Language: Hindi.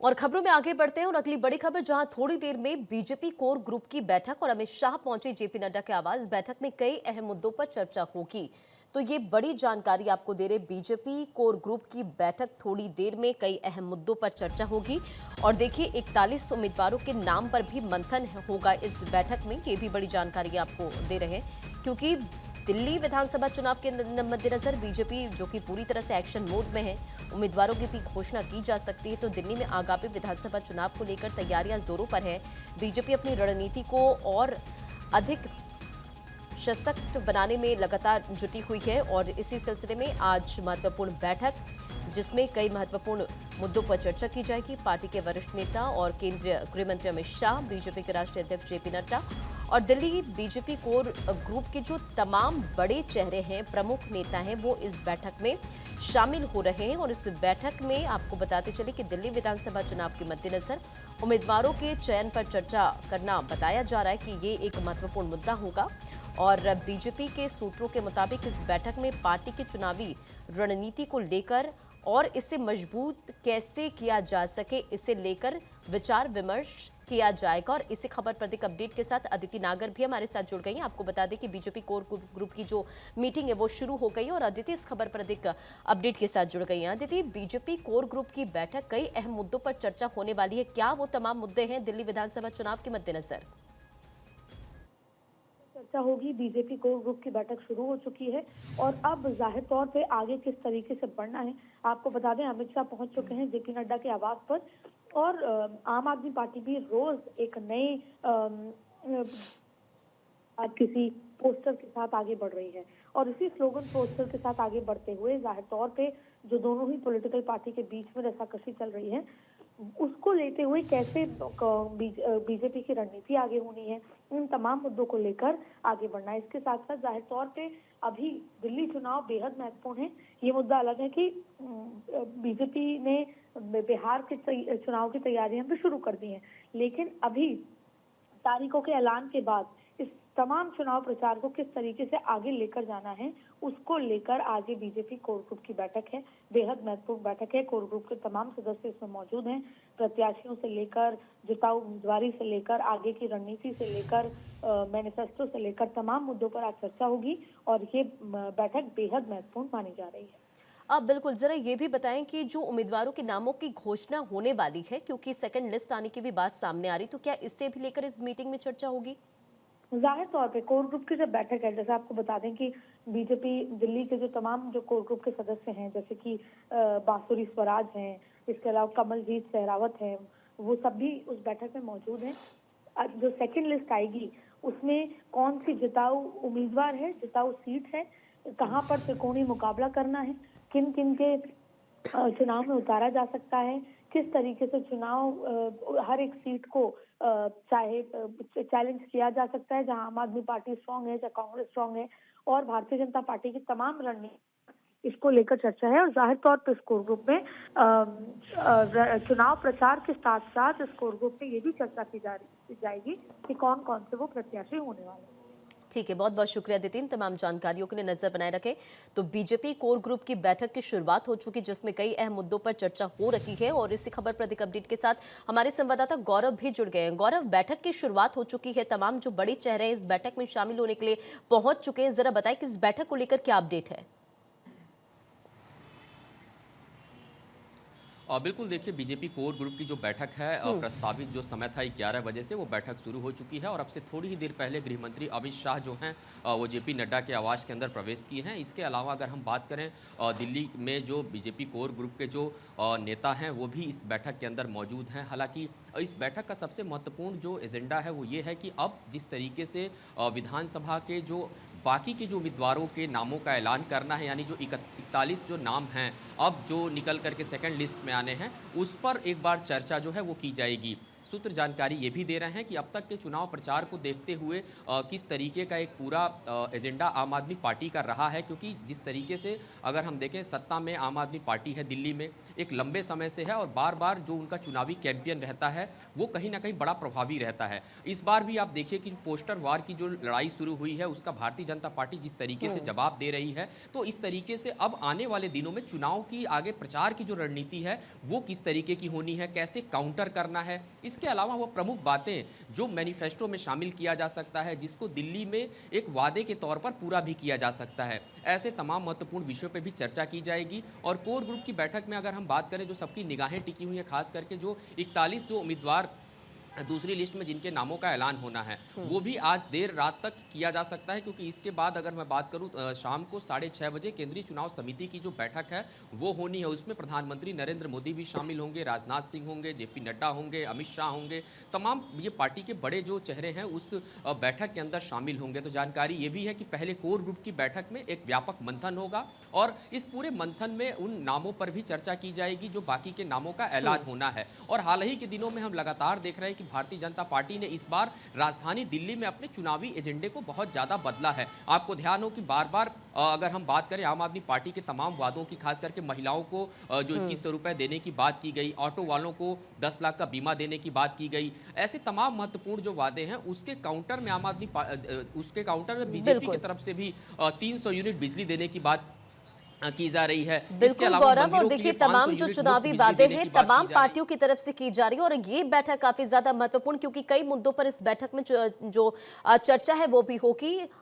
और खबरों में आगे बढ़ते हैं और अगली बड़ी खबर जहां थोड़ी देर में बीजेपी कोर ग्रुप की बैठक और अमित शाह पहुंचे जेपी नड्डा के आवास। बैठक में कई अहम मुद्दों पर चर्चा होगी। तो ये बड़ी जानकारी आपको दे रहे, बीजेपी कोर ग्रुप की बैठक थोड़ी देर में कई अहम मुद्दों पर चर्चा होगी। और देखिए 41 उम्मीदवारों के नाम पर भी मंथन होगा इस बैठक में। ये भी बड़ी जानकारी आपको दे रहे हैं क्योंकि दिल्ली विधानसभा चुनाव के मद्देनजर बीजेपी जो कि पूरी तरह से एक्शन मोड में है, उम्मीदवारों की भी घोषणा की जा सकती है। तो दिल्ली में आगामी विधानसभा चुनाव को लेकर तैयारियां जोरों पर है। बीजेपी अपनी रणनीति को और अधिक सशक्त बनाने में लगातार जुटी हुई है और इसी सिलसिले में आज महत्वपूर्ण बैठक जिसमें कई महत्वपूर्ण मुद्दों पर चर्चा की जाएगी। पार्टी के वरिष्ठ नेता और केंद्रीय गृह मंत्री अमित शाह, बीजेपी के राष्ट्रीय अध्यक्ष जेपी नड्डा और दिल्ली बीजेपी कोर ग्रुप के जो तमाम बड़े चेहरे हैं, प्रमुख नेता हैं, वो इस बैठक में शामिल हो रहे हैं। और इस बैठक में आपको बताते चले कि दिल्ली विधानसभा चुनाव के मद्देनजर उम्मीदवारों के चयन पर चर्चा करना बताया जा रहा है कि ये एक महत्वपूर्ण मुद्दा होगा। और बीजेपी के सूत्रों के मुताबिक इस बैठक में पार्टी की चुनावी रणनीति को लेकर और इसे मजबूत कैसे किया जा सके, इसे लेकर विचार विमर्श किया जाएगा। और इसी खबर पर अधिक अपडेट के साथ अदिति नागर भी हमारे साथ जुड़ गई हैं। आपको बता दें कि बीजेपी कोर ग्रुप की जो मीटिंग है वो शुरू हो गई है और अदिति इस खबर पर अधिक अपडेट के साथ जुड़ गई हैं। अदिति, बीजेपी कोर ग्रुप की बैठक, कई अहम मुद्दों पर चर्चा होने वाली है, क्या वो तमाम मुद्दे हैं दिल्ली विधानसभा चुनाव के मद्देनजर? चर्चा होगी। बीजेपी कोर ग्रुप की बैठक शुरू हो चुकी है और अब जाहिर तौर पे आगे किस तरीके से बढ़ना है। आपको बता दें अमित शाह पहुंच चुके हैं जेपी नड्डा के आवास पर और आम आदमी पार्टी भी रोज एक नए आज किसी पोस्टर के साथ आगे बढ़ रही है और इसी स्लोगन पोस्टर के साथ आगे बढ़ते हुए जाहिर तौर पे जो दोनों ही पॉलिटिकल पार्टी के बीच में रस्साकशी चल रही है उसको लेते हुए कैसे बीजेपी की रणनीति आगे होनी है, इन तमाम मुद्दों को लेकर आगे बढ़ना है। इसके साथ साथ जाहिर तौर पे अभी दिल्ली चुनाव बेहद महत्वपूर्ण है। ये मुद्दा अलग है कि बीजेपी ने बिहार के चुनाव की तैयारियां भी शुरू कर दी हैं, लेकिन अभी तारीखों के ऐलान के बाद इस तमाम चुनाव प्रचार को किस तरीके से आगे लेकर जाना है, उसको लेकर आज ये बीजेपी कोर ग्रुप की बैठक है। बेहद महत्वपूर्ण बैठक है। कोर ग्रुप के तमाम सदस्य इसमें मौजूद हैं। प्रत्याशियों से लेकर जिताऊ उम्मीदवारी से लेकर आगे की रणनीति से लेकर मैनिफेस्टो से लेकर तमाम मुद्दों पर आज चर्चा होगी और ये बैठक बेहद महत्वपूर्ण मानी जा रही है। अब बिल्कुल, जरा ये भी बताएं कि जो उम्मीदवारों के नामों की घोषणा होने वाली है, क्योंकि सेकंड लिस्ट आने की भी बात सामने आ रही, तो क्या इससे भी लेकर इस मीटिंग में चर्चा होगी? जाहिर तौर पे कोर ग्रुप की जब बैठक है, जैसे आपको बता दें कि बीजेपी दिल्ली के जो तमाम जो कोर ग्रुप के सदस्य हैं, जैसे कि बांसुरी स्वराज हैं, इसके अलावा कमलजीत सहरावत हैं, वो सब भी उस बैठक में मौजूद हैं। जो सेकंड लिस्ट आएगी उसमें कौन सी जिताऊ उम्मीदवार है, जिताऊ सीट है, कहाँ पर त्रिकोणीय मुकाबला करना है, किन किन के चुनाव में उतारा जा सकता है, किस तरीके से चुनाव हर एक सीट को चाहे चैलेंज किया जा सकता है, जहां आम आदमी पार्टी स्ट्रांग है, चाहे कांग्रेस स्ट्रांग है और भारतीय जनता पार्टी की तमाम रणनीति इसको लेकर चर्चा है। और जाहिर तौर पर इस कोर ग्रुप में चुनाव प्रचार के साथ साथ इस कोर ग्रुप में ये भी चर्चा की जाएगी कि कौन कौन से वो प्रत्याशी होने वाले हैं। ठीक है, बहुत बहुत शुक्रिया दिति, इन तमाम जानकारियों के लिए नजर बनाए रखें। तो बीजेपी कोर ग्रुप की बैठक की शुरुआत हो चुकी, जिसमें कई अहम मुद्दों पर चर्चा हो रही है और इसी खबर पर अधिक अपडेट के साथ हमारे संवाददाता गौरव भी जुड़ गए हैं। गौरव, बैठक की शुरुआत हो चुकी है, तमाम जो बड़े चेहरे हैं इस बैठक में शामिल होने के लिए पहुंच चुके हैं। जरा बताएं कि इस बैठक को लेकर क्या अपडेट है? बिल्कुल, देखिए बीजेपी कोर ग्रुप की जो बैठक है, प्रस्तावित जो समय था 11 बजे से वो बैठक शुरू हो चुकी है और अब से थोड़ी ही देर पहले गृह मंत्री अमित शाह जो हैं वो जेपी नड्डा के आवास के अंदर प्रवेश किए हैं। इसके अलावा अगर हम बात करें दिल्ली में जो बीजेपी कोर ग्रुप के जो नेता हैं वो भी इस बैठक के अंदर मौजूद हैं। हालांकि इस बैठक का सबसे महत्वपूर्ण जो एजेंडा है वो ये है कि अब जिस तरीके से विधानसभा के जो बाकी के जो उम्मीदवारों के नामों का ऐलान करना है, यानी जो 41 जो नाम हैं अब जो निकल करके सेकंड लिस्ट में आने हैं, उस पर एक बार चर्चा जो है वो की जाएगी। सूत्र जानकारी ये भी दे रहे हैं कि अब तक के चुनाव प्रचार को देखते हुए किस तरीके का एक पूरा एजेंडा आम आदमी पार्टी का रहा है, क्योंकि जिस तरीके से अगर हम देखें सत्ता में आम आदमी पार्टी है दिल्ली में एक लंबे समय से है और बार बार जो उनका चुनावी कैंपेन रहता है वो कहीं ना कहीं बड़ा प्रभावी रहता है। इस बार भी आप देखिए कि पोस्टर वार की जो लड़ाई शुरू हुई है उसका भारतीय जनता पार्टी जिस तरीके से जवाब दे रही है, तो इस तरीके से अब आने वाले दिनों में चुनाव की आगे प्रचार की जो रणनीति है वो किस तरीके की होनी है, कैसे काउंटर करना है, इसके अलावा वो प्रमुख बातें जो मैनिफेस्टो में शामिल किया जा सकता है, जिसको दिल्ली में एक वादे के तौर पर पूरा भी किया जा सकता है, ऐसे तमाम महत्वपूर्ण विषयों पर भी चर्चा की जाएगी। और कोर ग्रुप की बैठक में अगर हम बात करें, जो सबकी निगाहें टिकी हुई है, खास करके जो 41 जो उम्मीदवार दूसरी लिस्ट में जिनके नामों का ऐलान होना है वो भी आज देर रात तक किया जा सकता है, क्योंकि इसके बाद अगर मैं बात करूं शाम को 6:30 बजे केंद्रीय चुनाव समिति की जो बैठक है वो होनी है। उसमें प्रधानमंत्री नरेंद्र मोदी भी शामिल होंगे, राजनाथ सिंह होंगे, जेपी नड्डा होंगे, अमित शाह होंगे, तमाम ये पार्टी के बड़े जो चेहरे हैं उस बैठक के अंदर शामिल होंगे। तो जानकारी ये भी है कि पहले कोर ग्रुप की बैठक में एक व्यापक मंथन होगा और इस पूरे मंथन में उन नामों पर भी चर्चा की जाएगी जो बाकी के नामों का ऐलान होना है। और हाल ही के दिनों में हम लगातार देख रहे हैं कि भारतीय जनता पार्टी ने इस बार राजधानी दिल्ली में अपने चुनावी एजेंडे को बहुत ज्यादा बदला है। आपको ध्यान हो कि बार बार अगर हम बात करें आम आदमी पार्टी के तमाम वादों की, खास करके महिलाओं को जो 2100 रुपए देने की बात की गई, ऑटो वालों को 10 लाख का बीमा देने की बात की गई, ऐसे तमाम महत्वपूर्ण जो वादे हैं उसके काउंटर में बीजेपी की तरफ से भी 300 यूनिट बिजली देने की बात की जा रही है। बिल्कुल गौरव, और देखिए तमाम जो चुनावी वादे हैं तमाम पार्टियों की तरफ से की जा रही है और ये बैठक काफी ज्यादा महत्वपूर्ण, क्योंकि कई मुद्दों पर इस बैठक में जो चर्चा है वो भी होगी।